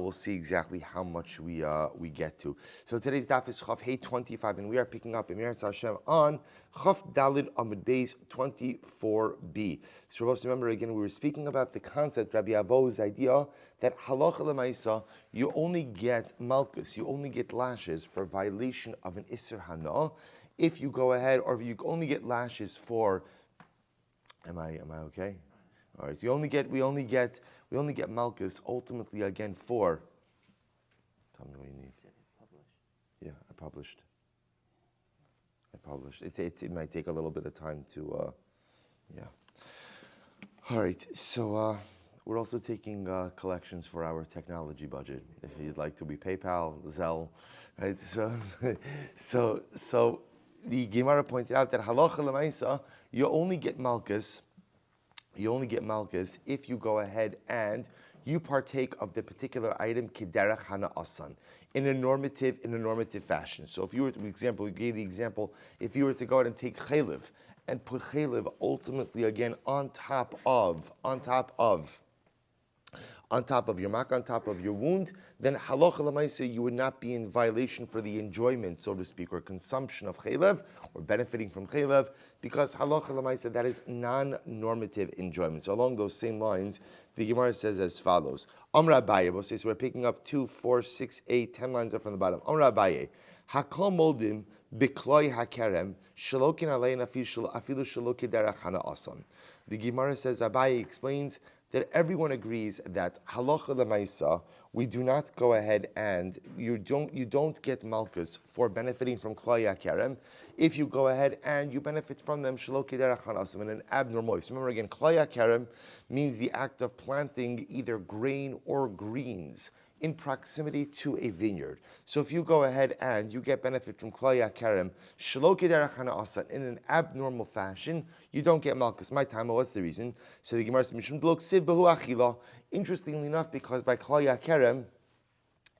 we'll see exactly how much we get to. So today's daf is Chaf Hey 25, and we are picking up Emir Hashem on Chaf Dalid Amud Beis 24b. So let's remember again, we were speaking about the concept, Rabbi Avo's idea that halacha lemaisa, you only get malchus, you only get lashes for violation of an Isser Hana. If you go ahead, or if you only get lashes for, am I okay? All right, we only get malchus ultimately again for. Tell me what you need. Yeah, I published. It might take a little bit of time to, yeah. All right, so we're also taking collections for our technology budget. If you'd like to be PayPal, Zelle, right? So the Gemara pointed out that halacha lemaisa, you only get malchus if you go ahead and you partake of the particular item kederach hana asan in a normative fashion. So if you were to, for example, we gave the example, if you were to go ahead and take chaylev and put chaylev ultimately again on top of your mak, on top of your wound, then halacha l'maisa, you would not be in violation for the enjoyment, so to speak, or consumption of chaylev, or benefiting from chaylev, because halacha l'maisa, that is non-normative enjoyment. So along those same lines, the Gemara says as follows. Amra Abaye, so we're picking up 2, 4, 6, 8, 10 lines up from the bottom. Amra Abaye, hakol moldim bikloi hakerem, shalokin alein afilu shalo kederach hana asan. The Gemara says, Abaye explains that everyone agrees that halacha lemaisa, we do not go ahead and you don't get malchus for benefiting from klai hakerem if you go ahead and you benefit from them shelo kederach hanasim in an abnormal way. So remember again, klai hakerem means the act of planting either grain or greens in proximity to a vineyard. So if you go ahead and you get benefit from klai hakerem shelo kederach hanasim in an abnormal fashion, you don't get malchus. My time, what's the reason? So the Gemara says, Mishum d'lo ksiv behu achila. Interestingly enough, because by klai hakerem,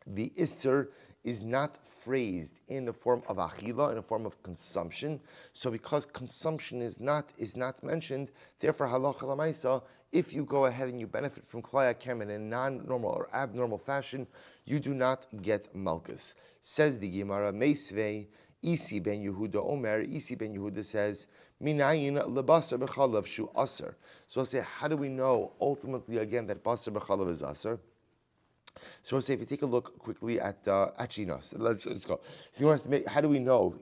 the isser is not phrased in the form of achila, in the form of consumption. So because consumption is not mentioned, therefore halacha lemaisa, if you go ahead and you benefit from klai hakerem in a non-normal or abnormal fashion, you do not get malchus. Says the Gemara, Meisvei, Isi ben Yehuda Omer, Isi ben Yehuda says, Minayin lebasar b'chalav shu aser. So I'll say, how do we know ultimately again that basar b'chalav is aser? So I'll say, if you take a look quickly at actually no, so let's go. So how do we know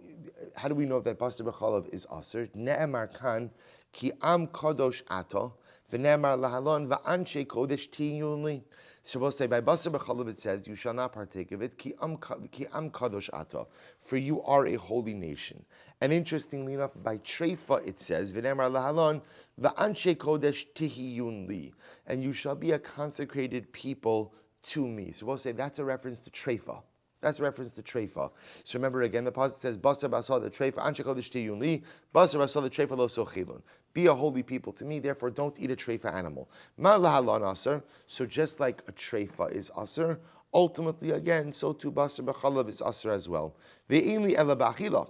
that basar b'chalav is aser? Ne'emar kan ki am kadosh ato v'ne'emar lahalon va'anshe kodesh tiyunli. So we'll say by basar b'chalav it says you shall not partake of it ki am kadosh ato, for you are a holy nation. And interestingly enough, by treifa it says v'ne'emar lahalon va'anshe kodesh tihiyun li, and you shall be a consecrated people to me. So we'll say that's a reference to treifa. That's a reference to treifa. So remember again, the passage says basar basal the treifa anshe kodesh tihiyun li, basar basal the treifa lo sochilun. Be a holy people to me, therefore don't eat a treifa animal. Ma lahalon aser. So just like a treifa is aser, ultimately again, so too basar b'chalav is aser as well. Ve'inli ela b'achila.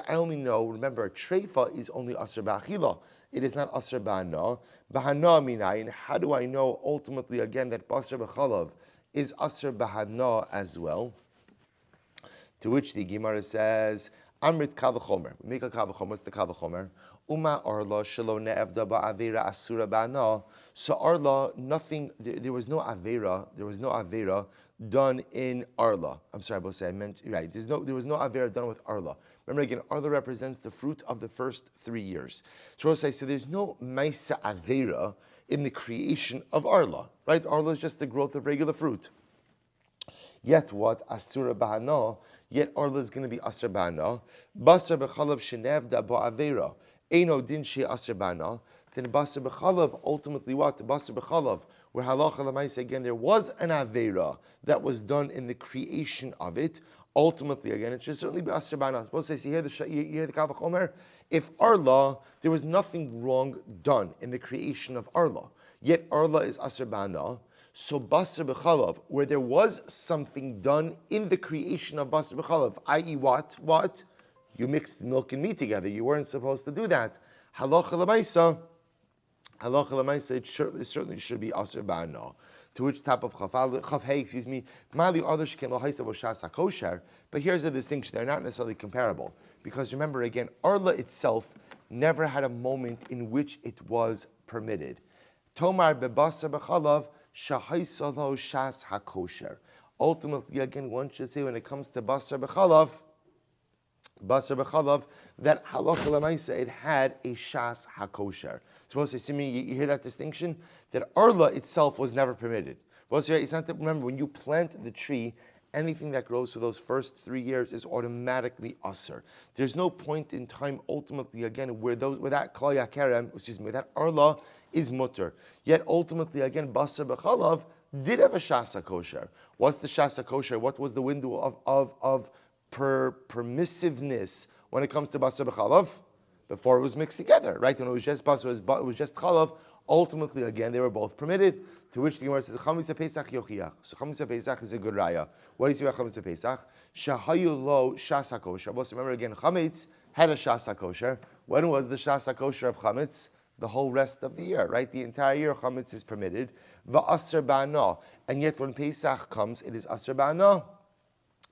I only know, remember, treifa is only aser b'achila. It is not aser b'hana. B'hana minayin. How do I know ultimately again that basar b'chalav is aser b'hana as well? To which the Gemara says, Amrit kavachomer. We make a kavachomer. What's the kavachomer? Uma arla shelo ne'evda ba'avera asura ba'ana. So arla, nothing. There was no avera done in arla. I'm sorry, I meant right. There was no avera done with arla. Remember again, arla represents the fruit of the first 3 years. So I'll say, so there's no maisa avera in the creation of arla, right? Arla is just the growth of regular fruit. Yet what? Asura ba'ana. Yet arla is going to be asur ba'ana. Basar b'chalav shenevda ba'avera. Eino din she asur ba'ana. Then basar b'chalav, ultimately what? The basar b'chalav, where halacha l'maisa again, there was an avera that was done in the creation of it. Ultimately, again, it should certainly be asur ba'ana. We'll say, you hear the Kavach Omer? If arla, there was nothing wrong done in the creation of arla. Yet arla is asur ba'ana. So basar b'chalav, where there was something done in the creation of basar b'chalav, i.e. what? You mixed milk and meat together. You weren't supposed to do that. Halacha l'maisa, it certainly should be asur ba'ana. To which top of Chaf Hey, excuse me, Mali Arla Sheken Lo Haisa Shas HaKosher. But here's the distinction, they're not necessarily comparable. Because remember again, Arla itself never had a moment in which it was permitted. Tomar bebasar b'chalav shahaisa lo shas hakosher. Ultimately, again, one should say when it comes to basar b'chalav, that halacha l'maisa, it had a shas hakosher. Suppose say, you hear that distinction? That Arla itself was never permitted. Remember, when you plant the tree, anything that grows for those first 3 years is automatically asr. There's no point in time, ultimately, again, where that klal yakerem, where that Arla is mutter. Yet, ultimately, again, basar b'chalav did have a shas hakosher. What's the shas hakosher? What was the window of permissiveness when it comes to basar b'chalav? Before it was mixed together, right? When it was just basar, it was just chalav. Ultimately, again, they were both permitted. To which the Gemara says, Chametz Pesach yochiach. So Chametz Pesach is a good raya. What do you see about Chametz Pesach? Shahayu lo shas hakosher. But remember again, Chametz had a shas hakosher. When was the shas hakosher of Chametz? The whole rest of the year, right? The entire year Chametz is permitted. Va'aser ba'ana. And yet when Pesach comes, it is aser ba'ana.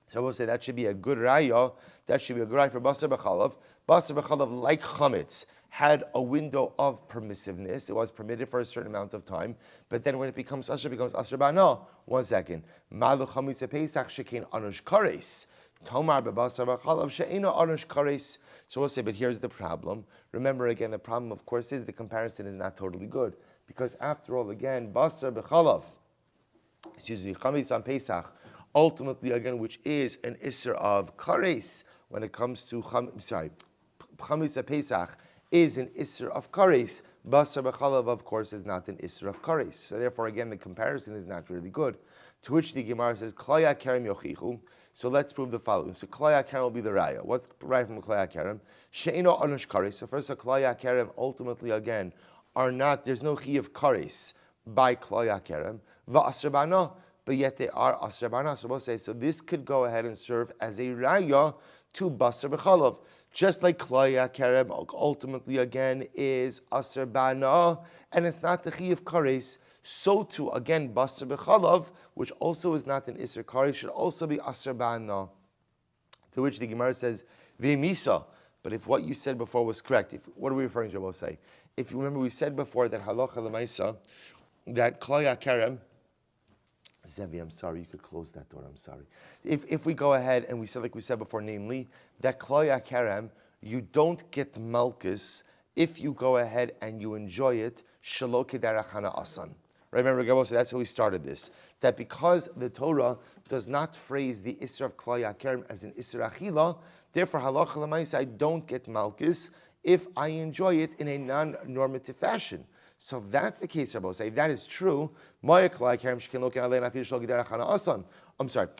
So I will say that should be a good raya. That should be a good raya for basar b'chalav. Basar b'chalav, like Chametz, had a window of permissiveness. It was permitted for a certain amount of time. But then when it becomes asher, it becomes asher ba'ana. 1 second. Malu chametz pesach shekein anush kares. Tomar bebasar b'chalav she'ena anush kares. So we'll say, but here's the problem. Remember again, the problem, of course, is the comparison is not totally good. Because after all, again, basar b'chalav, chametz on Pesach, ultimately, again, which is an isser of kares, when it comes to chametz Pesach, is an isser of kares. Basar b'chalav, of course, is not an isser of kares. So therefore, again, the comparison is not really good. To which the Gemara says, Klal yakerem yochichu. So let's prove the following. So Klal yakerem will be the raya. What's right from Klal yakerem? She'eno anush kares. So first, Klal yakerem ultimately, again, are not, there's no chi of kares by Klal yakerem. Va'asr ba'ana. But yet they are asr ba'ana. So we'll say, so this could go ahead and serve as a raya to basar b'chalav. Just like klal yakerem ultimately again is aser ba'ana, and it's not the chi of kares, so too again basar b'chalav, which also is not an iser kares, should also be aser ba'ana. To which the Gemara says v'misa. But if what you said before was correct, what are we referring to? We'll say, if you remember, we said before that halacha l'maisa, that klal yakerem. Zevi, I'm sorry, you could close that door, I'm sorry. If we go ahead and we said, like we said before, namely, that klal yakerem, you don't get malchus if you go ahead and you enjoy it, shelo kederach hana asan. Remember, Gabo said that's how we started this. That because the Torah does not phrase the isra of klal yakerem as an isra achila, therefore, halacha l'maisa, I don't get malchus if I enjoy it in a non-normative fashion. So if that's the case, Rabbi, say if that is true, I'm sorry,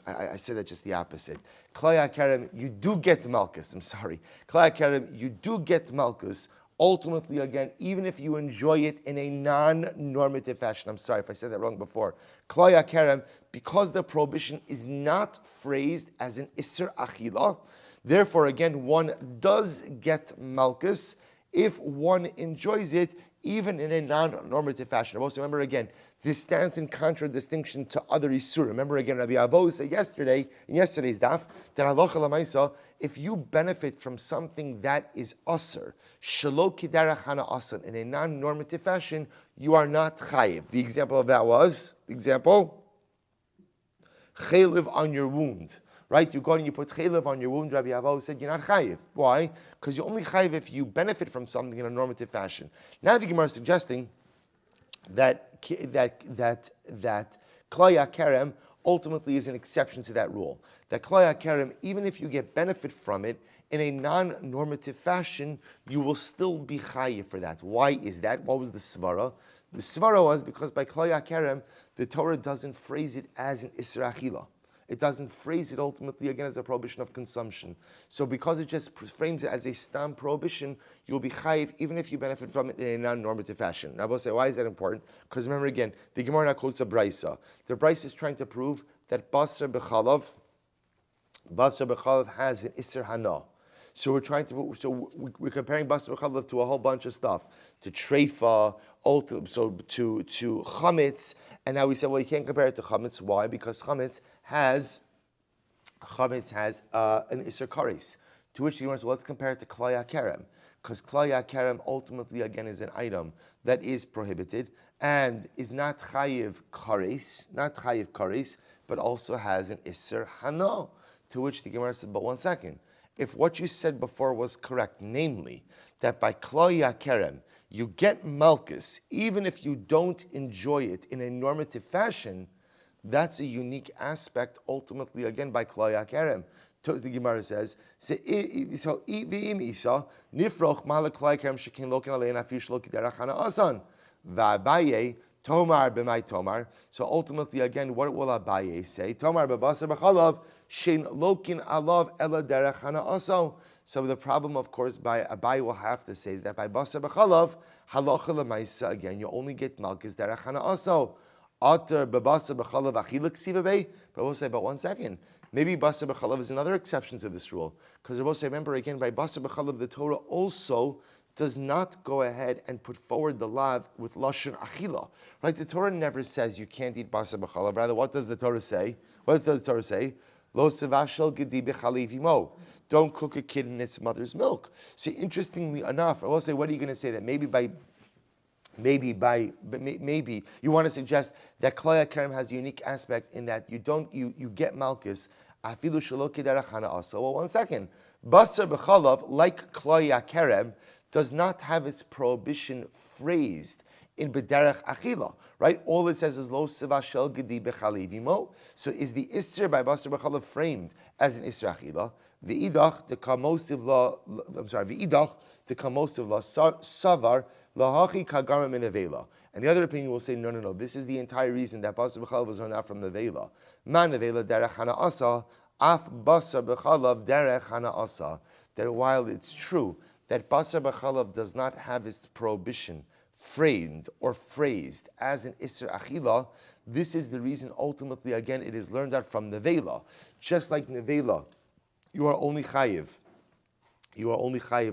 I said that just the opposite. Klal yakerem, you do get malchus. I'm sorry. Klal yakerem, you do get malchus. Ultimately, again, even if you enjoy it in a non-normative fashion. I'm sorry if I said that wrong before. Klal yakerem, because the prohibition is not phrased as an isser achila, therefore, again, one does get malchus if one enjoys it even in a non-normative fashion. Also, remember again, this stands in contradistinction to other isur. Remember again, Rabbi Avo said yesterday, in yesterday's daf, that halacha l'maisa, if you benefit from something that is asr, shelo kiderach hana asan, in a non-normative fashion, you are not chayiv. The example of that was, chaylev on your wound. Right, you go and you put chaylev on your wound. Rabbi Avo said you're not chayiv. Why? Because you're only chayiv if you benefit from something in a normative fashion. Now the Gemara is suggesting that klal yakerem ultimately is an exception to that rule. That klal yakerem, even if you get benefit from it in a non-normative fashion, you will still be chayiv for that. Why is that? What was the svara? The svara was because by klal yakerem, the Torah doesn't phrase it as an isra achila. It doesn't phrase it ultimately again as a prohibition of consumption. So because it just frames it as a stam prohibition, you'll be chayiv even if you benefit from it in a non-normative fashion. Now I will say, why is that important? Because remember again, the Gemara now quotes a brisa. The brisa is trying to prove that basar b'chalav has an isser hana. So we're comparing basar b'chalav to a whole bunch of stuff, to treifa, to chametz, and now we said, well, you can't compare it to chametz. Why? Because chametz has an iser kares. To which the Gemara says, well, let's compare it to klai kerem, because klai kerem ultimately again is an item that is prohibited and is not chayiv kares, but also has an iser hana. To which the Gemara said, but one second, if what you said before was correct, namely that by klai kerem you get malchus even if you don't enjoy it in a normative fashion, that's a unique aspect ultimately again by klai kerem. The Gemara says, so v'im isa nifroch malak klai kerem shekin lokin alein afish loki derachana asan va'abaye tomar b'may tomar. So ultimately again, what will Abaye say? Tomar b'basar b'chalav shein lokin alav ela derachana asan. So the problem, of course, by Abaye will have to say is that by basar b'chalav halacha l'maisa again, you only get malchus derachana asan. Ater b'basar b'chalav achilak sivabei. But we'll say, but one second. Maybe basar b'chalav is another exception to this rule. Because we'll say, remember again, by basar b'chalav, the Torah also does not go ahead and put forward the lav with lashon achila. Right? The Torah never says you can't eat basar b'chalav. Rather, what does the Torah say? What does the Torah say? Lo sevashel gedi b'chaliv imo. Don't cook a kid in its mother's milk. See, interestingly enough, I will say, what are you going to say? That maybe you want to suggest that klai kerem has a unique aspect in that you get malchus afilu shelo kederachana asa. Well, one second, basar b'chalav like klai kerem does not have its prohibition phrased in b'derech achila, right? All it says is lo sevashel gedi b'chalivimo. So is the isser by basar b'chalav framed as an isser achila? V'idach the kamosiv law. V'idach the kamosiv law savar. And the other opinion will say, no. This is the entire reason that basar b'chalav was run out from the vela. Man nevela derech hana asa, af basar b'chalav derech hana asa. That while it's true that basar b'chalav does not have its prohibition framed or phrased as an isser achila, this is the reason ultimately again it is learned out from the vela. Just like nevela, you are only chayiv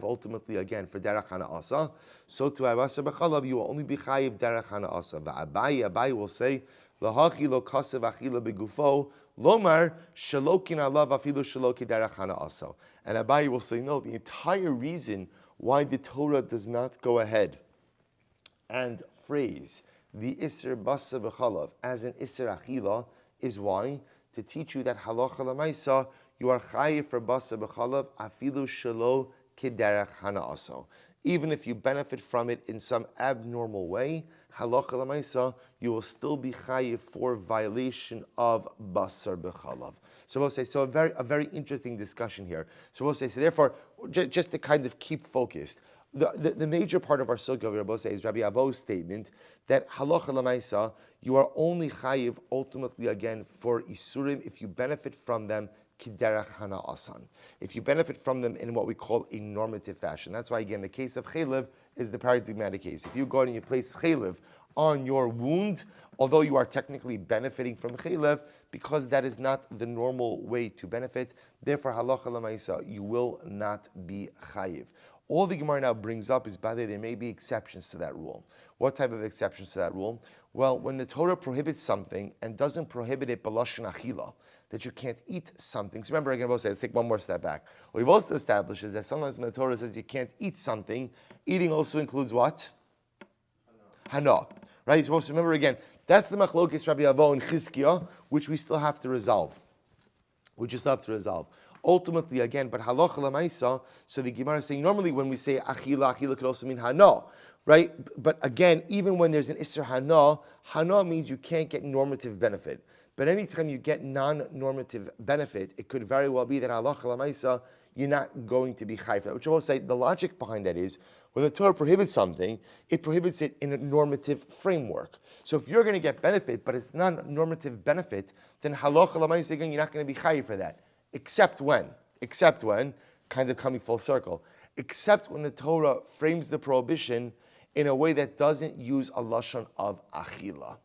ultimately again for derech hana asa. So to basar b'chalav you will only be chayiv derech hana asa. Abaye will say lahachi lo kasev achila begufo lomar shalokin alav afilu shaloki derech hana asa. And Abaye will say no. The entire reason why the Torah does not go ahead and phrase the isser basar b'chalav as an isser achila is why, to teach you that halacha l'maisa you are chayiv for basar b'chalav afilu shelo kederech hana asa. Even if you benefit from it in some abnormal way, halacha l'maisa, you will still be chayiv for violation of basar b'chalav. So we'll say, a very interesting discussion here. So we'll say, therefore, just to kind of keep focused, the major part of our sugya, we'll say, is Rabbi Avo's statement that halacha l'maisa, you are only chayiv ultimately again for isurim if you benefit from them kiderach hana asan. If you benefit from them in what we call a normative fashion. That's why, again, the case of chaylev is the paradigmatic case. If you go and you place chaylev on your wound, although you are technically benefiting from chaylev, because that is not the normal way to benefit, therefore, halacha l'maisa, you will not be chayiv. All the Gemara now brings up is, by the way, there may be exceptions to that rule. What type of exceptions to that rule? Well, when the Torah prohibits something and doesn't prohibit it b'lashon achila, that you can't eat something. So remember, again, let's take one more step back. What we've also established is that sometimes when the Torah says you can't eat something, eating also includes what? Hana. Right? You're supposed to remember again, that's the machlokes Rabbi Avo and Chizkiah, which we still have to resolve. Ultimately, again, but halacha l'maisa, so the Gemara is saying, normally when we say achila could also mean hana, right? But again, even when there's an isser hana means you can't get normative benefit. But anytime you get non-normative benefit, it could very well be that halacha l'maisa, you're not going to be chayv for that. Which I will say, the logic behind that is, when the Torah prohibits something, it prohibits it in a normative framework. So if you're going to get benefit, but it's not a normative benefit, then halacha l'maisa, again, you're not going to be chayv for that. Except when, kind of coming full circle, except when the Torah frames the prohibition in a way that doesn't use a lashon of achila.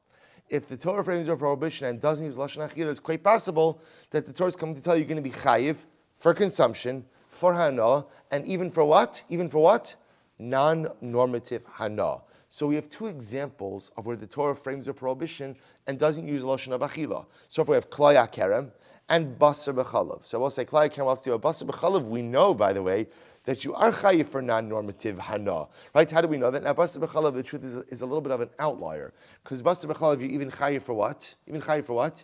If the Torah frames a prohibition and doesn't use lashon achila, it's quite possible that the Torah is coming to tell you you're going to be chayiv for consumption, for hana, and even for what? Even for what? Non-normative hana. So we have two examples of where the Torah frames a prohibition and doesn't use lashon of achila. So if we have klaya kerem and basar b'chalav. So we'll say klaya kerem off to a basar b'chalav. We know, by the way, that you are chayiv for non-normative hana, right? How do we know that? Now, basar b'chalav, the truth is a little bit of an outlier, because basar b'chalav, you even chayiv for what? Even chayiv for what?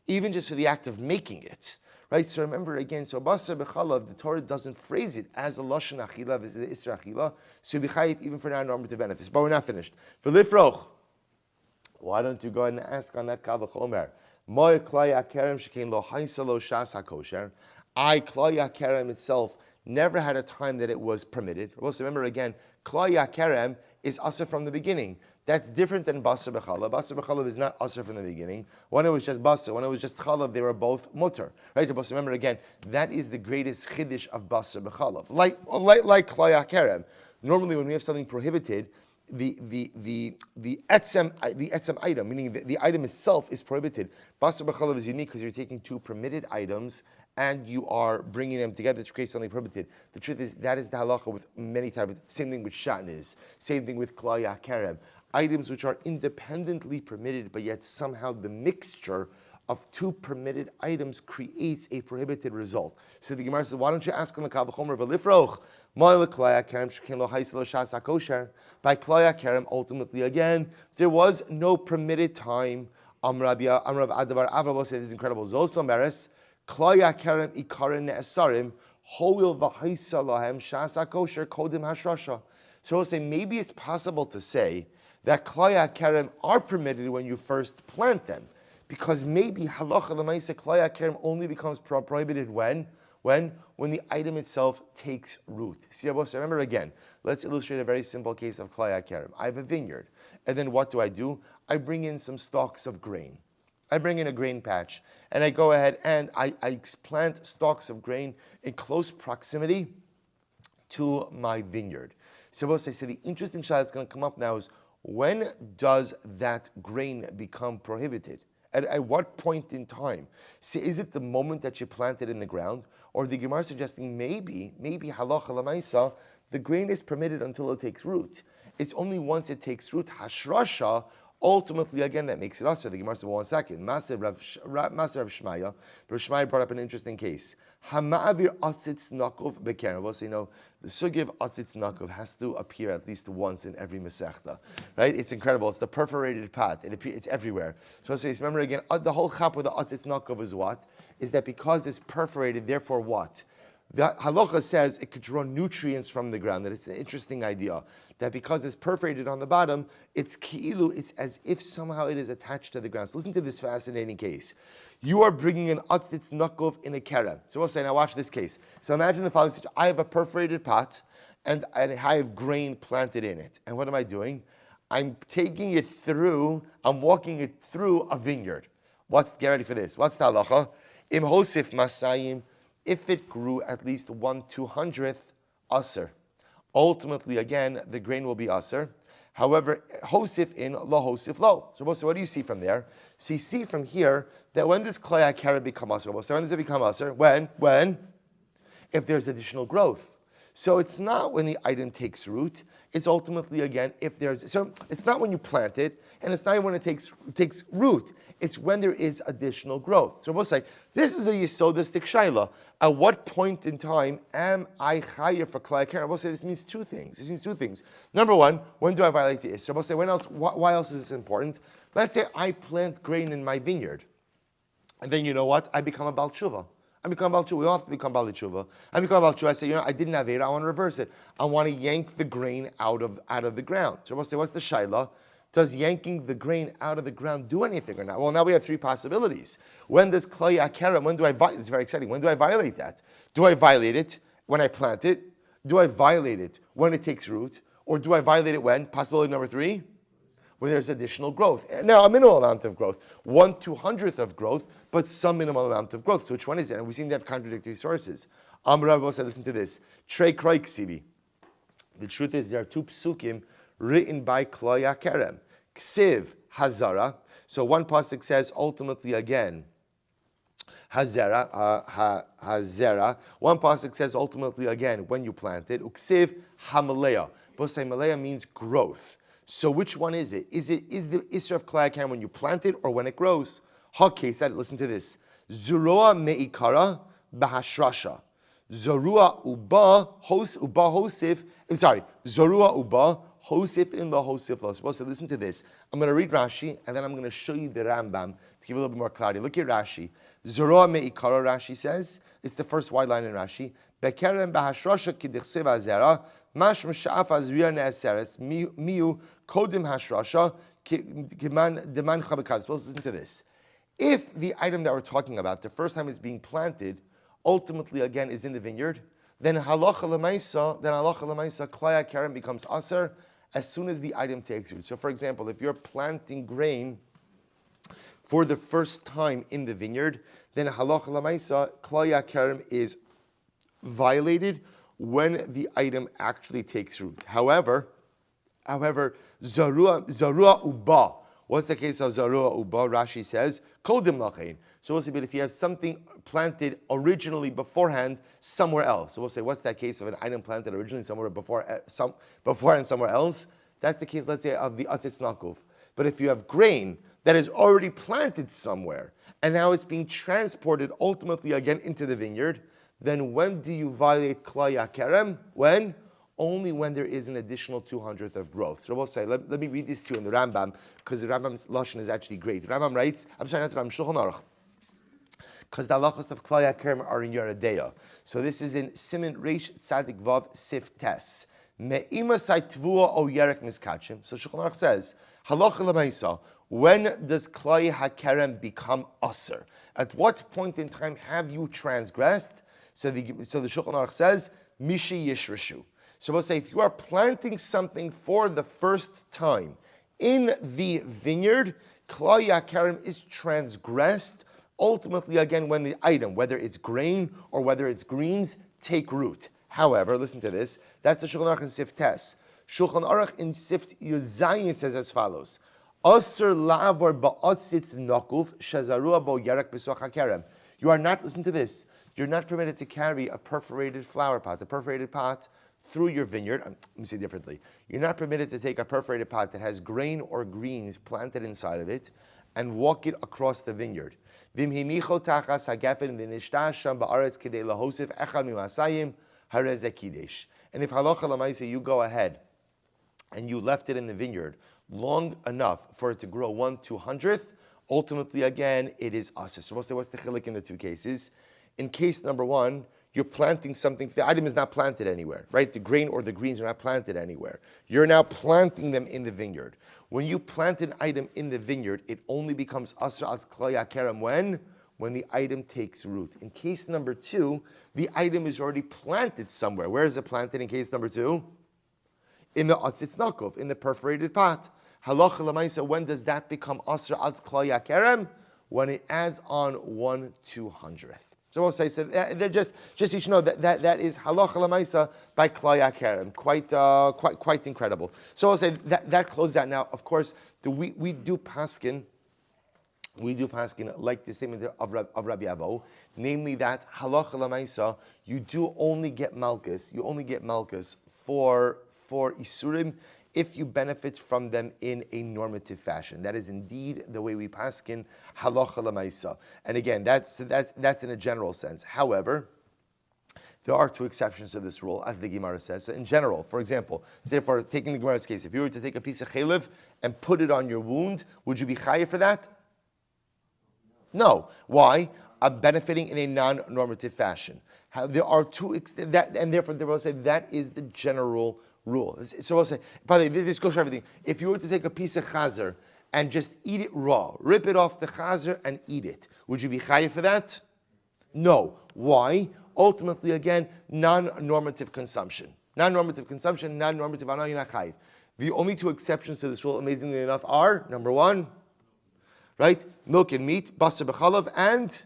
Even just for the act of making it, right? So remember again, so basar b'chalav, the Torah doesn't phrase it as a lashon achila, as the isra achila, so you be chayiv even for non-normative benefits. But we're not finished. For lifroch, why don't you go ahead and ask on that kavach omer? Moy klaya kerem shekein lo haisa lo shas hakosher. Klaya kerem itself never had a time that it was permitted. Also remember again, klaya kerem is asr from the beginning. That's different than basar b'chalav. Basar b'chalav is not asr from the beginning. When it was just basar, when it was just chalav, they were both mutter. Right? But remember again, that is the greatest chiddush of basar b'chalav. Like klaya kerem. Normally, when we have something prohibited, the etzem item, meaning the item itself, is prohibited. Basar b'chalav is unique because you're taking two permitted items and you are bringing them together to create something prohibited. The truth is, that is the halacha with many types. Same thing with shatnez. Same thing with klaya kerem. Items which are independently permitted, but yet somehow the mixture of two permitted items creates a prohibited result. So the Gemara says, why don't you ask on the kavachomer v'lifroch? By klaya kerem, ultimately again, there was no permitted time. Amrav Adabar Avra said this is incredible. Zoso meres klaya kerem ikaren ne'esarim hoil v'haisa lahem shas hakosher kodim hashrasha. So we'll say maybe it's possible to say that klaya kerem are permitted when you first plant them, because maybe halacha l'maisa klaya kerem only becomes prohibited when the item itself takes root. See, remember again, let's illustrate a very simple case of klaya kerem. I have a vineyard, and then what do? I bring in some stalks of grain. I bring in a grain patch, and I go ahead and I plant stalks of grain in close proximity to my vineyard. So the interesting shot that's going to come up now is, when does that grain become prohibited? At what point in time? See, is it the moment that you plant it in the ground? Or the Gemara suggesting maybe halacha l'maisa, the grain is permitted until it takes root. It's only once it takes root, hashrasha, ultimately again that makes it usher. The Gemara said, well, 1 second. Maser Rav Shmaya. Rav Shmaya brought up an interesting case. Hama'avir atzitz nakov bekerem. We'll say, the sugi of atzitz nakov has to appear at least once in every mesechta, right? It's incredible. It's the perforated pot. It's everywhere. So remember again, the whole chap with the atzitz nakov is what? Is that because it's perforated, therefore what? The halacha says it could draw nutrients from the ground. That it's an interesting idea. That because it's perforated on the bottom, it's ki'ilu, it's as if somehow it is attached to the ground. So listen to this fascinating case. You are bringing an atzitz nakov in a kerem. So we'll say, now watch this case. So imagine the following situation. I have a perforated pot, and I have grain planted in it. And what am I doing? I'm taking it through, I'm walking it through a vineyard. Get ready for this. What's the halacha? Im hosif masayim, if it grew at least 1/200th aser. Ultimately, again, the grain will be aser. However, hosif in, lo hosif lo. So what do you see from there? So you see from here that when does klaya kerem become aser? So when does it become aser? When? If there's additional growth. So it's not when the item takes root. It's ultimately, again, so it's not when you plant it, and it's not when it takes root. It's when there is additional growth. So we'll say, this is a yesodistic shaila. At what point in time am I chayav for klaya kerem? We'll say this means two things. Number one, when do I violate the isra? We'll say, why else is this important? Let's say I plant grain in my vineyard, and then you know what? I become a Baal Tshuva. We all have to become Baal Tshuva. I become Baal Tshuva. I say, I didn't have it. I want to reverse it. I want to yank the grain out of the ground. So we'll say, what's the shaila? Does yanking the grain out of the ground do anything or not? Well, now we have three possibilities. When does klaya kerem? When do I violate? It's very exciting. When do I violate that? Do I violate it when I plant it? Do I violate it when it takes root? Or do I violate it when? Possibility number three, when there's additional growth. Now, a minimal amount of growth, 1/200th of growth, but some minimal amount of growth. So which one is it? And we seem to have contradictory sources. Amr said, listen to this. Trei kroi ksivi. The truth is, there are two psukim written by klaya kerem. Ksiv hazara. So one pasuk says, ultimately again, hazera. One pasuk says ultimately again when you plant it. Uksiv hamalea. Both say malea means growth. So which one is it? Is the Isra of Klai HaKerem when you plant it or when it grows? Hakesad, listen to this. Zurua meikara bahashrasha. Zorua uba hosif. Zorua uba hosif in the hosif lo. So listen to this. I'm going to read Rashi and then I'm going to show you the Rambam to give a little bit more clarity. Look at Rashi. Zorua meikara, Rashi says. It's the first wide line in Rashi. Bekerem bahashrasha kidichsev azera. Mash msha'af azriya ne'aseres miu kodim hashrasha kiman deman chabekaz. Well, listen to this. If the item that we're talking about, the first time it's being planted, ultimately again is in the vineyard, then halacha l'maisa, klai HaKerem becomes aser as soon as the item takes root. So, for example, if you're planting grain for the first time in the vineyard, then halacha l'maisa, klai HaKerem is violated when the item actually takes root. However, zarua uba. What's the case of zarua uba? Rashi says, kodim lachein. So we'll say, but if you have something planted originally beforehand somewhere else. So we'll say, what's that case of an item planted originally somewhere beforehand somewhere else? That's the case, let's say, of the atzitz nakuf. But if you have grain that is already planted somewhere, and now it's being transported ultimately again into the vineyard, then when do you violate klai HaKerem? When? Only when there is an additional 200th of growth. So we'll say, let me read this to you in the Rambam, because the Rambam's lashon is actually great. The Rambam writes, I'm sorry, not the Rambam, Shulchan Aruch, because the halachos of klai HaKerem are in Yeredeya. So this is in Siman Reish Tzadik Vav Sif Tes. Me'ima saitvua o yerek miskachim. So Shulchan Aruch says, halacha l'maisa, when does klai HaKerem become aser? At what point in time have you transgressed? So the Shulchan Aruch says, Mishi Yishreshu. So we'll say, if you are planting something for the first time in the vineyard, klai HaKerem is transgressed, ultimately again when the item, whether it's grain or whether it's greens, take root. However, listen to this, that's the Shulchan Aruch in Sif Tes. Shulchan Aruch in Sif Yuzayin says as follows, Aser la'avor ba'atzitz nakuf shazarua bo yerek b'soch HaKerem. You are not, listen to this, you're not permitted to carry a perforated flower pot, a perforated pot through your vineyard. Let me say differently. You're not permitted to take a perforated pot that has grain or greens planted inside of it and walk it across the vineyard. And if halacha l'maisa, you go ahead and you left it in the vineyard long enough for it to grow 1/200th, ultimately again it is aser. So we'll say, what's the chilik in the two cases? In case number one, you're planting something, the item is not planted anywhere, right? The grain or the greens are not planted anywhere. You're now planting them in the vineyard. When you plant an item in the vineyard, it only becomes aser as klai HaKerem when the item takes root. In case number two, the item is already planted somewhere. Where is it planted in case number two? In the atzitz nakuf, in the perforated pot. Halacha l'maisa, when does that become aser as klai HaKerem? When it adds on 1/200th. So we'll say, so they're just you should know that is halacha l'maisa by klai HaKerem. Quite incredible. So I'll say that closes out. Now, of course, we do paskin like the statement of Rabbi Abo, namely that halacha l'maisa, you do only get malchus. You only get malchus for isurim if you benefit from them in a normative fashion. That is indeed the way we paskin halacha l'maisa. And again, that's in a general sense. However, there are two exceptions to this rule, as the Gemara says. So in general, for example, say for taking the Gemara's case, if you were to take a piece of chaylev and put it on your wound, would you be chayav for that? No. Why? I'm benefiting in a non-normative fashion. There are two, and therefore they will say that is the general rule. So we'll say, by the way, this goes for everything. If you were to take a piece of chazer and just eat it raw, rip it off the chazer and eat it, would you be chayav for that? No. Why? Ultimately, again, non-normative consumption. Non-normative consumption, non-normative chayav. The only two exceptions to this rule, amazingly enough, are, number one, right, milk and meat, basar b'chalav, and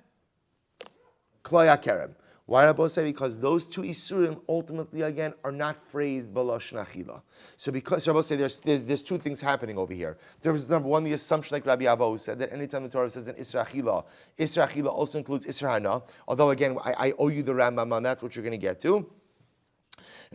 klai HaKerem. Why Rabbi say? Because those two isurim ultimately again are not phrased b'lashon achila. So because Rabbi say there's two things happening over here. There was number one, the assumption like Rabbi Avo said that anytime the Torah says an isra achila also includes isra hana. Although again I owe you the Rambam on that's what you're going to get to.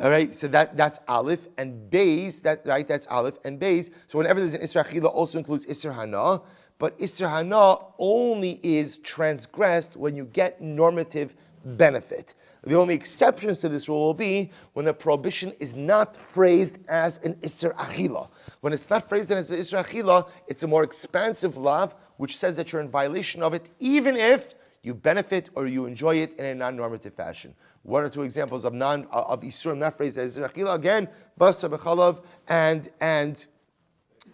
All right, so that's Aleph and Beis. That's Aleph and Beis. So whenever there's an isra achila, also includes isra hana. But isra hana only is transgressed when you get normative benefit. The only exceptions to this rule will be when the prohibition is not phrased as an isra achila. When it's not phrased as an isra achila, it's a more expansive law, which says that you're in violation of it, even if you benefit or you enjoy it in a non-normative fashion. One or two examples of isurim not phrased as isra achila. Again, basar b'chalav and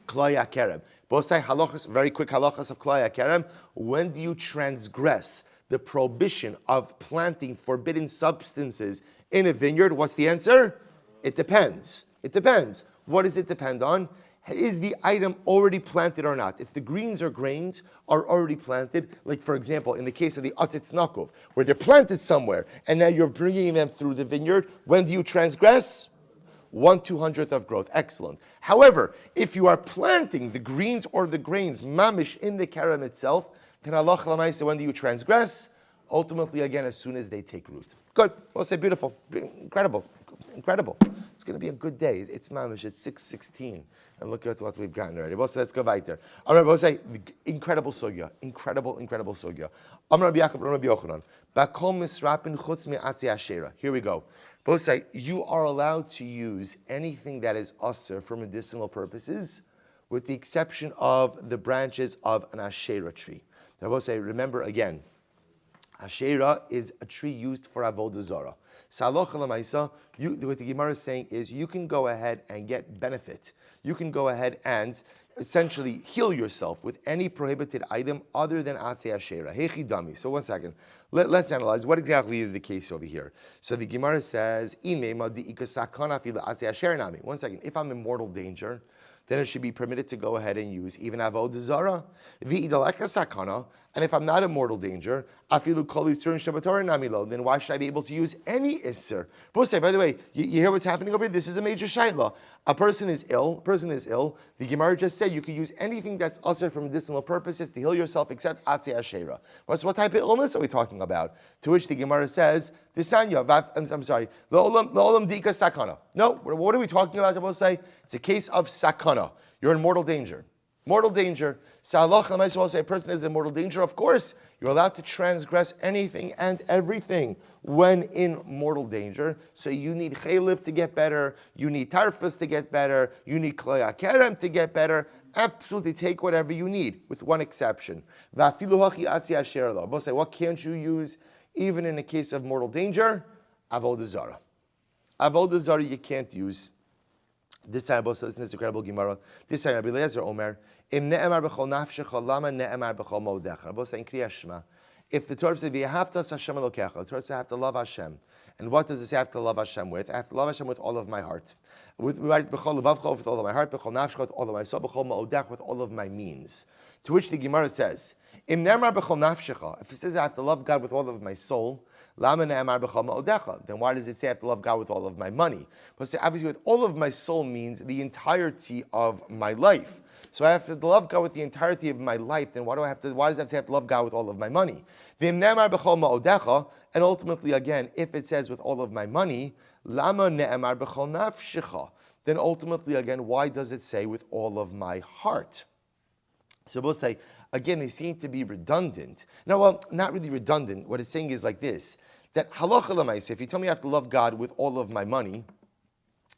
klaya kerem. Both say halachas, very quick halachas of klaya kerem. When do you transgress the prohibition of planting forbidden substances in a vineyard? What's the answer? It depends. It depends. What does it depend on? Is the item already planted or not? If the greens or grains are already planted, like for example, in the case of the atzitz nakov, where they're planted somewhere, and now you're bringing them through the vineyard, when do you transgress? 1/200th of growth. Excellent. However, if you are planting the greens or the grains, mamish, in the kerem itself, then Allah Lamaisa, when do you transgress? Ultimately, again, as soon as they take root. Good. We'll say beautiful. Incredible. Incredible. It's going to be a good day. It's mamish. It's 6:16. And look at what we've gotten already. We'll say, let's go weiter. All right, we'll say, incredible sugya. Incredible sugya. Amar Rabbi Yaakov, Rabbi Yochanan. Bakom misrapin chutz me'atzi ashera. Here we go. Both say, you are allowed to use anything that is usher for medicinal purposes, with the exception of the branches of an Asherah tree. I will say, remember again, Asherah is a tree used for avodah zarah. Saloch l'maisa, what the Gemara is saying is, you can go ahead and get benefit. You can go ahead and essentially heal yourself with any prohibited item other than Aseh Asherah. Hechi dami. So one second. Let's analyze what exactly is the case over here. So the Gemara says, one second. If I'm in mortal danger, then it should be permitted to go ahead and use even avodah zarah. And if I'm not in mortal danger, then why should I be able to use any isser? By the way, you hear what's happening over here? This is a major shayla. A person is ill. The Gemara just said you can use anything that's usher for medicinal purposes to heal yourself except Aseh Asherah. What type of illness are we talking about? To which the Gemara says, I'm sorry, L'olam dika sakana. No, what are we talking about? It's a case of sakana. You're in mortal danger. Mortal danger. Salach will say a person is in mortal danger. Of course, you're allowed to transgress anything and everything when in mortal danger. So you need chaylev to get better. You need tarfus to get better. You need klaya kerem to get better. Absolutely take whatever you need, with one exception. Both say, what can't you use even in a case of mortal danger? Avodah zarah. Avodah zarah you can't use. This time, both says, this incredible Gemara. This time, Rabbi Eliezer Omer, Im ne'emar b'chol nafshecha, lama ne'emar b'chol modecha. Both saying Kriya Shema. If the Torah says, v'yahavtas Hashem elokecha, the Torah says, I have to love Hashem. And what does this have to love Hashem with? I have to love Hashem with all of my heart. With b'chol levavcha, with all of my heart, b'chol nafshecha, with all of my soul, b'chol modecha, with all of my means. To which the Gemara says, Im ne'emar b'chol nafshecha. If it says I have to love God with all of my soul, then why does it say I have to love God with all of my money? But say, obviously, with all of my soul means the entirety of my life. So I have to love God with the entirety of my life. Then why does it have to love God with all of my money? And ultimately, again, if it says with all of my money, then ultimately, again, why does it say with all of my heart? So we'll say, again, they seem to be redundant. No, well, not really redundant. What it's saying is like this, that halacha l'maaseh, if you tell me I have to love God with all of my money,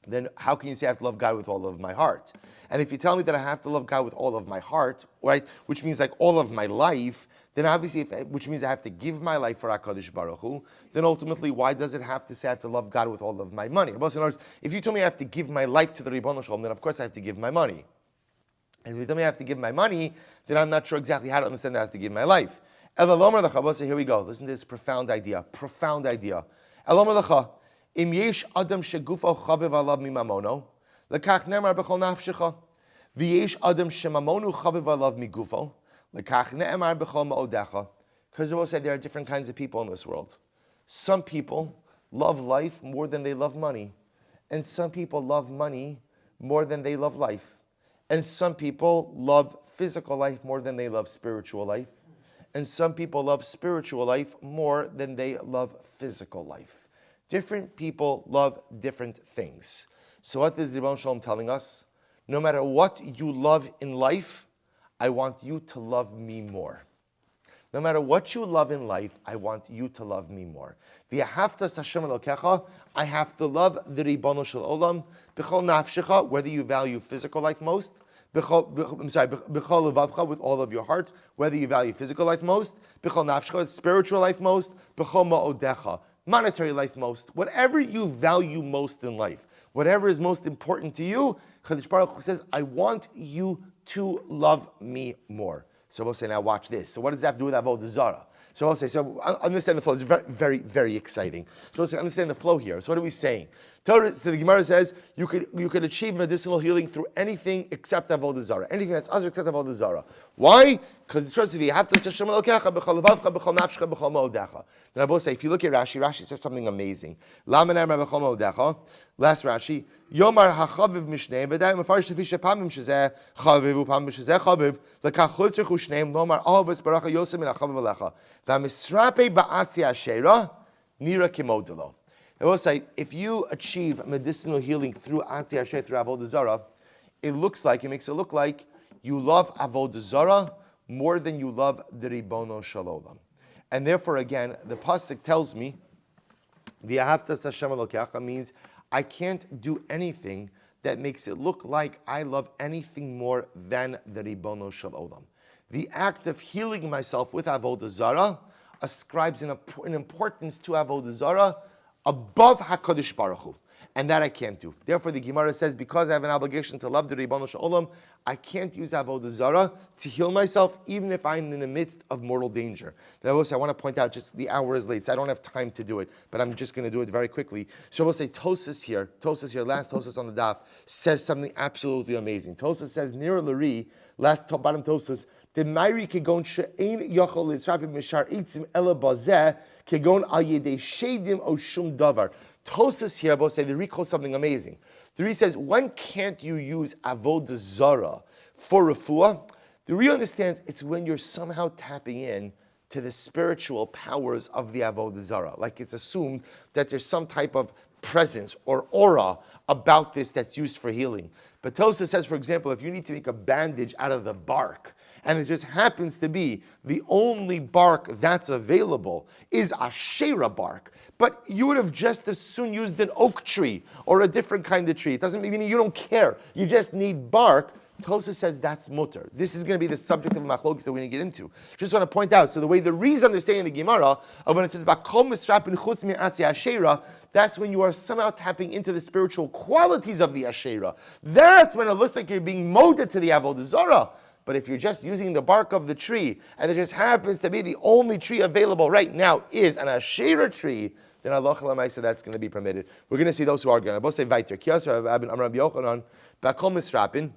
then how can you say I have to love God with all of my heart? And if you tell me that I have to love God with all of my heart, right, which means like all of my life, then obviously, which means I have to give my life for HaKadosh Baruch Hu, then ultimately, why does it have to say I have to love God with all of my money? In other words, if you tell me I have to give my life to the Ribono Shalom, then of course I have to give my money. And if you tell me I have to give my money, then I'm not sure exactly how to understand that I have to give my life. Here we go. Listen to this profound idea. Profound idea. Im yesh adam shegufo chaviv alav mimamono, lekach ne'emar b'chol nafshecha. V'yesh adam shemamonu chaviv alav migufo, lekach ne'emar b'chol ma'odecha. Because we will say there are different kinds of people in this world. Some people love life more than they love money. And some people love money more than they love life. And some people love physical life more than they love spiritual life. And some people love spiritual life more than they love physical life. Different people love different things. So what is Ribbon Shalom telling us? No matter what you love in life, I want you to love me more. No matter what you love in life, I want you to love me more. V'ahavta Hashem Elokecha, I have to love the Ribono Shel Olam, b'chol nafshecha, whether you value physical life most, b'chol levavcha, with all of your heart, whether you value physical life most, b'chol nafshecha, spiritual life most, b'chol ma'odecha, monetary life most, whatever you value most in life, whatever is most important to you, Kadosh Baruch Hu says, I want you to love me more. So we'll say, now watch this. So what does that have to do with Avodah Zarah? So I'll say, so understand the flow. It's very, very, very exciting. So we'll say, understand the flow here. So what are we saying? So the Gemara says, you could achieve medicinal healing through anything except Avodah Zarah. Anything that's other except Avodah Zarah. Why? Because the Torah says, you have to Hashem Elokecha b'chol levavcha b'chol nafshecha b'chol ma'odecha. Then I will say, if you look at Rashi, Rashi says something amazing. Lama na'amar b'chol ma'odecha. Last Rashi, Yomar hachaviv mishnei v'day mefarish lefi shepamim shezeh chaviv upamim shezeh chaviv lekach chutzrich u'shneim lomar ahavas baracha yosem min hachaviv alecha v'amisrape ba'atzi ashera nira kimodelo. I will say, if you achieve medicinal healing through Atzi Asher, through Avodah Zarah, it makes it look like you love Avodah Zarah more than you love the Ribono Shel Olam. And therefore, again, the pasuk tells me, V'ahavta Hashem Elokecha means I can't do anything that makes it look like I love anything more than the Ribono Shel Olam. The act of healing myself with Avodah Zarah ascribes an importance to Avodah Zarah above HaKadosh Baruch Hu. And that I can't do. Therefore, the Gemara says, because I have an obligation to love the Ribono Shel Olam, I can't use Avodah Zarah to heal myself, even if I'm in the midst of mortal danger. Then I will say, I want to point out, just the hour is late, so I don't have time to do it, but I'm just going to do it very quickly. So I will say, Tosas here, last Tosas on the daf, says something absolutely amazing. Tosas says, Nir Lari, bottom Tosas, the Mairi kegon she'ein yachol l'israpim mishar itzim ela bazeh kegon al yedei shedim o shum davar. Tosas here, both say, the Ri quotes something amazing. The Ri says, when can't you use Avodah Zarah for refuah? The Ri understands it's when you're somehow tapping in to the spiritual powers of the Avodah Zarah. Like it's assumed that there's some type of presence or aura about this that's used for healing. But Tosas says, for example, if you need to make a bandage out of the bark, and it just happens to be the only bark that's available is Asherah bark, but you would have just as soon used an oak tree or a different kind of tree. It doesn't mean you don't care. You just need bark. Tosas says that's mutter. This is going to be the subject of machlokes that we're going to get into. Just want to point out, so the way the reason understanding the Gemara of when it says Bakom misrapin chutz mi'asi Asherah, that's when you are somehow tapping into the spiritual qualities of the Asherah. That's when it looks like you're being molded to the Avodah Zarah. But if you're just using the bark of the tree, and it just happens to be the only tree available right now is an Asherah tree, then Allah Chalamaysa, that's going to be permitted. We're going to see those who are going to both say Vaiter. Kiyasar Abin Amram Yochanan, Bakom Misrapin,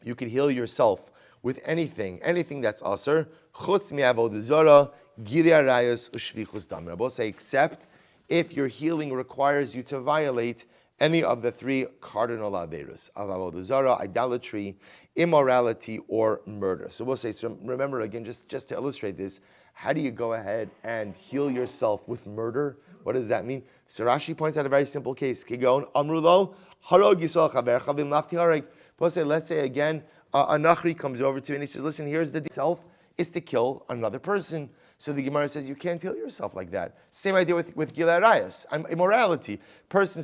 you can heal yourself with anything that's aser, chutz mi avodah zarah, gilei arayos u'shvichus dam. Both say except if your healing requires you to violate any of the three cardinal averus of avodah zarah, idolatry, immorality, or murder. So we'll say, so remember again, just to illustrate this, how do you go ahead and heal yourself with murder? What does that mean? So Rashi points out a very simple case. Kigon amrulo harog yisol chaver chavim lafti hareg. Let's say again, a nachri comes over to you and he says, listen, here's the self is to kill another person. So the Gemara says, you can't heal yourself like that. Same idea with gilei arayos, immorality. The person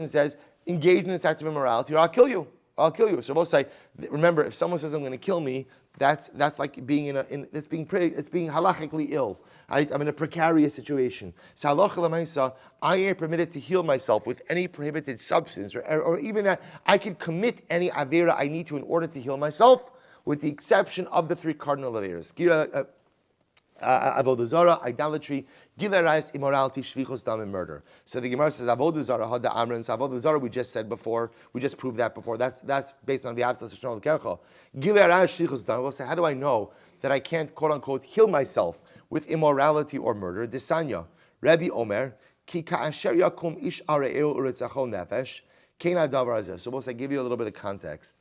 says, engage in this act of immorality or I'll kill you. So both say, remember, if someone says I'm going to kill me, that's like being it's being halachically ill. Right? I'm in a precarious situation. So halacha l'maisa, I am permitted to heal myself with any prohibited substance, or even that I can commit any avera I need to in order to heal myself, with the exception of the three cardinal averas: avodah zarah, idolatry, gilei arayos, immorality, shvichus dam, and murder. So the Gemara says avodah zarah hada amrin. So avodah zarah we just said before, we just proved that before. That's based on the Rapist Hashem Elokecha. Gilei arayos, shvichus dam. We'll say, how do I know that I can't quote unquote heal myself with immorality or murder? Disanya. Rabbi Omer, ki ka'asher yakum ish are'eu uretzachol nefesh, kein hadavar hazeh. So I give you a little bit of context.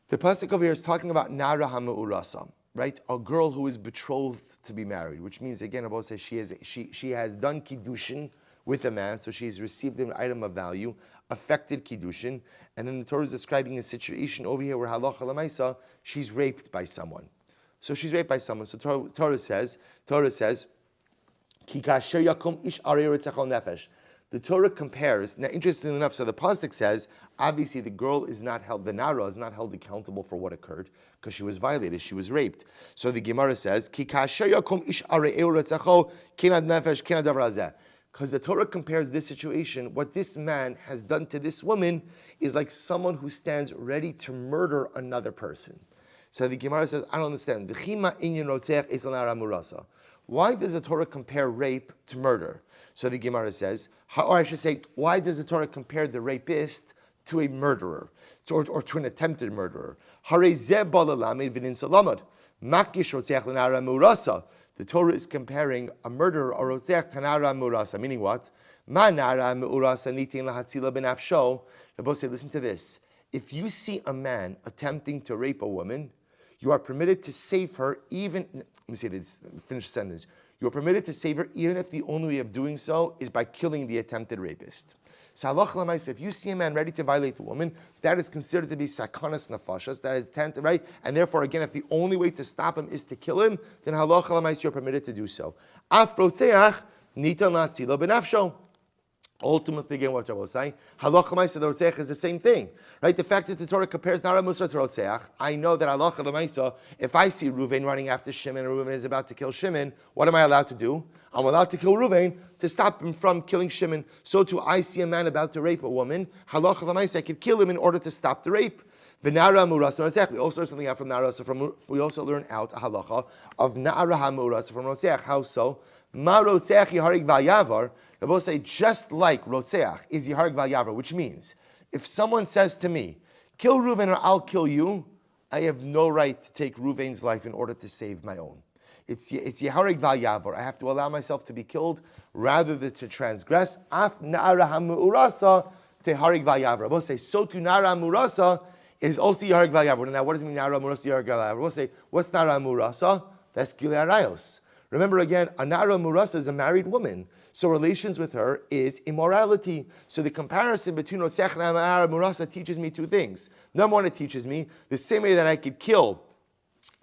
The pasuk over here is talking about Nara Hame'urasa, right? A girl who is betrothed to be married, which means, again, Abba says she has done kiddushin with a man, so she's received an item of value, affected kiddushin, and then the Torah is describing a situation over here where halacha l'maisa, she's raped by someone. So she's raped by someone. So Torah says, Ki kasher yakum ish arei retzachol nefesh. The Torah compares, now interestingly enough, so the pasuk says, obviously the girl is not held, the Nara is not held accountable for what occurred, because she was violated, she was raped. So the Gemara says, Ki kasher yakum ish arei retzachol kinad nefesh kinad davar hazeh. Because the Torah compares this situation, what this man has done to this woman is like someone who stands ready to murder another person. So the Gemara says, I don't understand. Why does the Torah compare rape to murder? So the Gemara says, or I should say, why does the Torah compare the rapist to a murderer, or to an attempted murderer? The Torah is comparing a murderer or rotzeach to nara murasa, meaning what? Ma nara murasa nitin lahatzila benafsho. The Bible says, listen to this. If you see a man attempting to rape a woman, you are permitted to save her even, let me say this, finish the sentence. You are permitted to save her even if the only way of doing so is by killing the attempted rapist. So halacha l'maisa, if you see a man ready to violate a woman, that is considered to be sakanas nefashos, that is tent, right? And therefore, again, if the only way to stop him is to kill him, then halacha l'maisa, you're permitted to do so. Af rotzeach nitan la'asilo benafsho. Ultimately, again, what I was saying, halacha l'maisa, the rotzeach is the same thing, right? The fact that the Torah compares nara musra to rotzeach, I know that halacha l'maisa, if I see Reuven running after Shimon and Reuven is about to kill Shimon, what am I allowed to do? I'm allowed to kill Reuven to stop him from killing Shimon. So too, I see a man about to rape a woman, halacha l'maisa, I could kill him in order to stop the rape. V'nara murasa rotzeach. We also learn something out from nara. So we also learn out a halacha of nara hamurasa from rotzeach. How so? Ma rotzeach yiharig v'yavar. They both say just like rotzeach is yiharig v'yavar, which means if someone says to me, "Kill Reuven or I'll kill you," I have no right to take Reuven's life in order to save my own. It's yiharig v'yavar. I have to allow myself to be killed rather than to transgress. Af nara hamurasa teharig v'yavar. Both say so to nara hamurasa is also Yaharg Vayavar. Now, what does it mean, Nara Murasa Yaharg Vayavar? We'll say, what's Nara Murasa? That's Gilei Arayos. Remember again, a Nara Murasa is a married woman. So relations with her is immorality. So the comparison between Rotzeach and Nara Murasa teaches me two things. Number one, it teaches me the same way that I could kill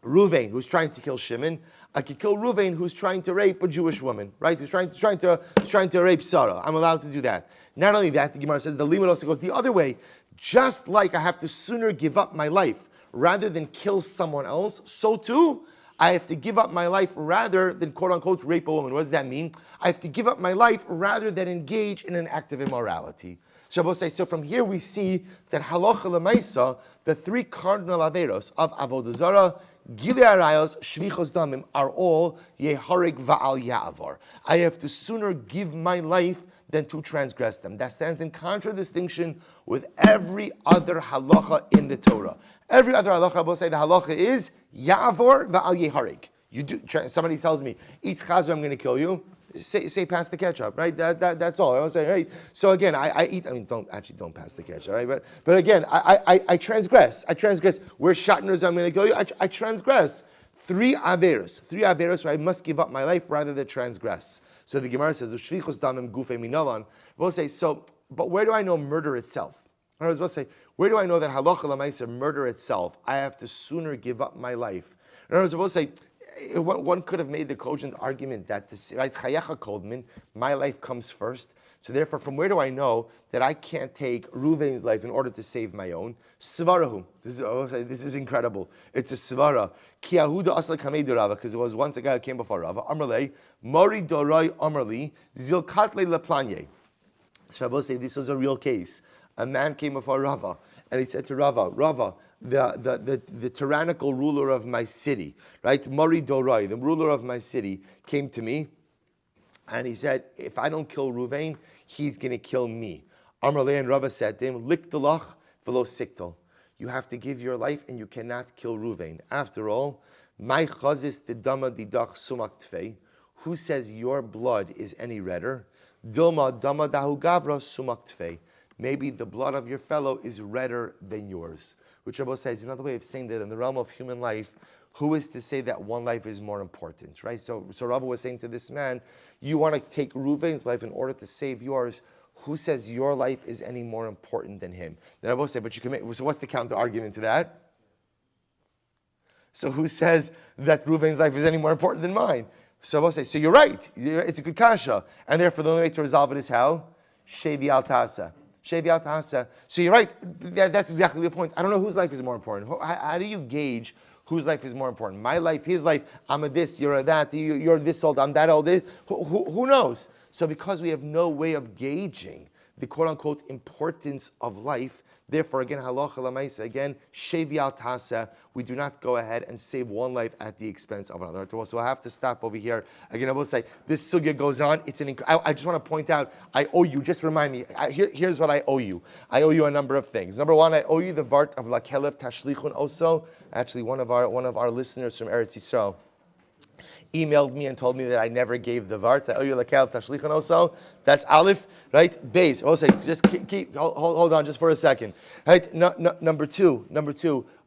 Reuven, who's trying to kill Shimon, I could kill Reuven, who's trying to rape a Jewish woman, right? Who's trying to rape Sarah. I'm allowed to do that. Not only that, the Gemara says the limit also goes the other way. Just like I have to sooner give up my life rather than kill someone else, so too I have to give up my life rather than quote unquote rape a woman. What does that mean? I have to give up my life rather than engage in an act of immorality. So from here we see that halacha l'maisa, the three cardinal averos of avodah zarah, Gilei Arayos, Shvichos Damim are all Yeharig Va'al Ya'avar. I have to sooner give my life than to transgress them. That stands in contradistinction with every other halacha in the Torah. Every other halacha, I will say the halacha is Ya'avar Va'al Yeharig. You do. Somebody tells me, eat chazer, I'm going to kill you. Say pass the ketchup, right? That's all. I was saying, right? So again, I eat. I mean, don't pass the ketchup, right? But again, I transgress. I transgress. Where shatners I'm going to kill you. I transgress. Three averos where I must give up my life rather than transgress. So the Gemara says, "Ushvichos damim gufei minalan." We'll say so. But where do I know murder itself? In other words, we'll say, where do I know that halacha l'maisa murder itself? I have to sooner give up my life. In other words, we'll say. One could have made the cogent argument that right, chayecha kodmin, my life comes first. So therefore, from where do I know that I can't take Reuven's life in order to save my own? Svarahu. This is incredible. It's a svara. Ki Yehuda asla kamei Rava, because it was once a guy who came before Rava. Amrle, Mori Dorai Amrli, Zilkatle Laplanye. So I will say this was a real case. A man came before Rava, and he said to Rava, the tyrannical ruler of my city, right? Mori Dorai, the ruler of my city, came to me, and he said, if I don't kill Reuven, he's going to kill me. Amrle and Rava said to him, Liktalach velo siktal. You have to give your life, and you cannot kill Reuven. After all, my chazis didama didach sumak tfei. who says your blood is any redder? Dilma dama dahu gavra sumak tfei. Maybe the blood of your fellow is redder than yours. Which Rabbi says, another way of saying that in the realm of human life, who is to say that one life is more important, right? So Rabbi was saying to this man, you want to take Reuven's life in order to save yours. Who says your life is any more important than him? Then Rabbi said, but you can make, so what's the counter argument to that? So who says that Reuven's life is any more important than mine? So Rabbi says, so you're right. It's a good kasha. And therefore the only way to resolve it is how? Shevi al tasa. Shevi al tasa. So you're right. That's exactly the point. I don't know whose life is more important. How do you gauge whose life is more important? My life, his life, I'm a this, you're a that, you're this old, I'm that old. Who knows? So because we have no way of gauging the quote-unquote importance of life, therefore, again, halacha l'maisa, again, shevi al tasa, we do not go ahead and save one life at the expense of another. So I have to stop over here. Again, I will say, this sugya goes on. I just want to point out, I owe you, just remind me, here's what I owe you. I owe you a number of things. Number one, I owe you the vart of lakelev tashlichun also. Actually, one of our listeners from Eretz Yisrael emailed me and told me that I never gave the vart. I owe you lakelev tashlichun also. That's Aleph, right? Beis. Also, just hold on just for a second. Right? Number two.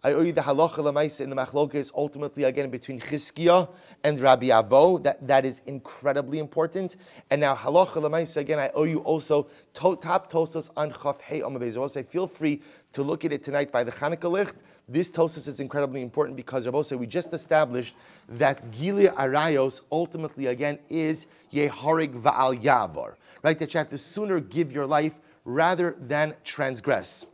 I owe you the halacha l'maisa in the machlokes, ultimately again between Chizkiah and Rabbi Avo. That is incredibly important. And now halacha l'maisa again, I owe you also top tostos on Chaf Hey Amar Beis. Also, feel free to look at it tonight by the Chanukah Licht. This tostos is incredibly important because Rabbi we just established that Gili Arayos ultimately again is Yeharig Va'al Yavar. Right, that you have to sooner give your life rather than transgress.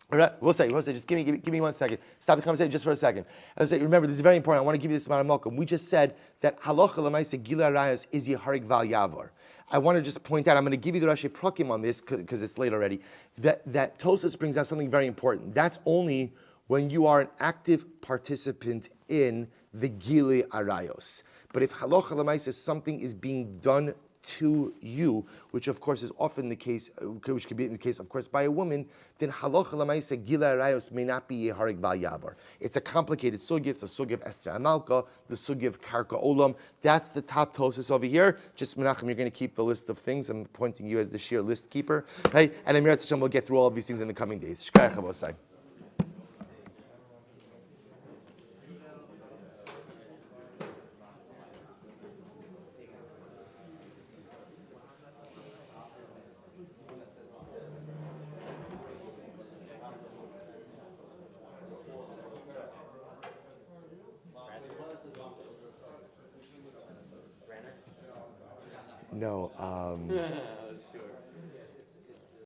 All right, we'll say, just give me 1 second. Stop the conversation just for a second. I'll say, remember, this is very important. I want to give you this amount of malkum. We just said that halacha l'maisa gila rayas is yeharig val yavar. I want to just point out, I'm going to give you the Rashi Prakim on this because it's late already, that Tosas brings out something very important. That's only when you are an active participant in the gili arayos. But if halacha l'maisa something is being done to you, which of course is often the case, which could be the case, of course, by a woman, then halacha l'maisa gila rayos may not be yeharig val yavar. It's a complicated sugya. It's a sugya of Esther Amalka, the sugya of Karka Olam. That's the top tosis over here. Just Menachem, you're going to keep the list of things. I'm appointing you as the sheer list keeper, right? And Amir Hashem will get through all of these things in the coming days. Shkayach Chavosai. No.